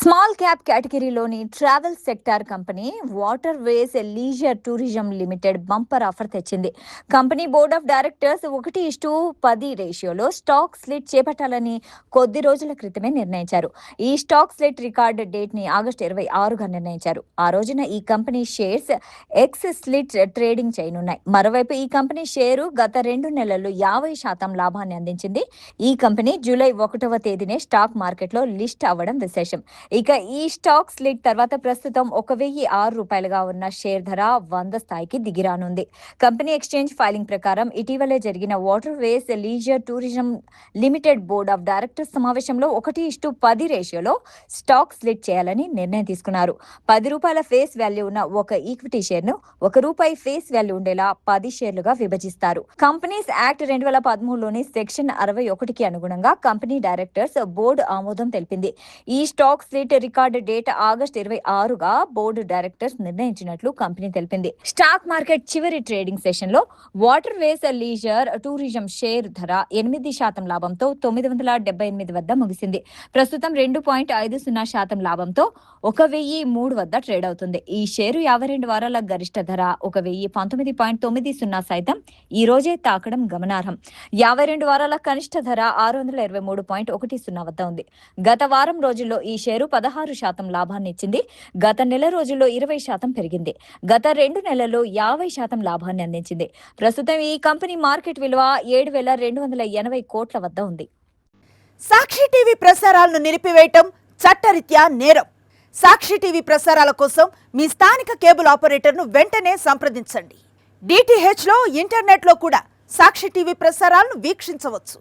Small cap కేటగిరీలోని travel sector company waterways leisure tourism limited bumper offer తెచ్చింది. Company board of directors 1:10 రేషియోలో stock slit చేపట్టాలని కొద్ది రోజుల క్రితమే నిర్ణయించారు. ఈ స్టాక్ స్లిట్ రికార్డ్ డేట్ ని ఆగస్టు 26గా నిర్ణయించారు. ఆ రోజున ఈ company shares ex split trading చేయనున్నాయి. మరోవైపు ఈ కంపెనీ షేరు గత 2 నెలల్లో 50% లాభాన్ని అందించింది. ఈ కంపెనీ జూలై 1వ తేదీనే స్టాక్ మార్కెట్లో లిస్ట్ అవ్వడం విశేషం. ఇక ఈ స్టాక్ స్లిట్ తర్వాత ప్రస్తుతం ₹1,006గా ఉన్న షేర్ ధర 100 స్థాయికి దిగిరానుంది. కంపెనీ ఎక్స్చేంజ్ ఫైలింగ్ ప్రకారం ఇటీవలే జరిగిన water ways leisure tourism limited board of directors సమావేశంలో 1:10 రేషియోలో స్టాక్ స్లిట్ చేయాలని నిర్ణయం తీసుకున్నారు. ₹10 ఫేస్ వాల్యూ ఉన్న ఒక ఈక్విటీ షేర్ను ₹1 ఫేస్ వాల్యూ ఉండేలా 10 షేర్లుగా విభజిస్తారు. కంపెనీస్ యాక్ట్ 2013లోని సెక్షన్ 61కి అనుగుణంగా కంపెనీ డైరెక్టర్స్ బోర్డు ఆమోదం తెలిపింది. ఈ stock split record date August 26గా బోర్డు డైరెక్టర్స్ నిర్ణయించినట్లు కంపెనీ తెలిపింది. స్టాక్ మార్కెట్ చివరి ట్రేడింగ్ సెషన్ లో waterways leisure tourism share ధర 8% లాభంతో 978 వద్ద ముగిసింది. ప్రస్తుతం 2.50% లాభంతో 1,003 వద్ద ట్రేడ్ అవుతుంది. ఈ షేరు 52 వారాల గరిష్ట ధర 1,019.90 సైతం ఈ రోజే తాకడం గమనార్హం. 52 వారాల కనిష్ట ధర 623.10 వద్ద ఉంది. గత వారం రోజుల్లో ఈ షేరు 16% లాభాన్ని ఇచ్చింది. గత నెల రోజుల్లో 20% పెరిగింది. గత 2 నెలల్లో 50% లాభాన్ని అందించింది. ప్రస్తుతం ఈ కంపెనీ మార్కెట్ విలువ 7,280 కోట్ల వద్ద ఉంది. సాక్షి టీవీ ప్రసారాలను నిలిపివేయటం చట్టరీత్యా నేరం. సాక్షి టీవీ ప్రసారాల కోసం మీ స్థానిక కేబుల్ ఆపరేటర్ను వెంటనే సంప్రదించండి. DTHలో ఇంటర్నెట్లో కూడా సాక్షి టీవీ ప్రసారాలను వీక్షించవచ్చు.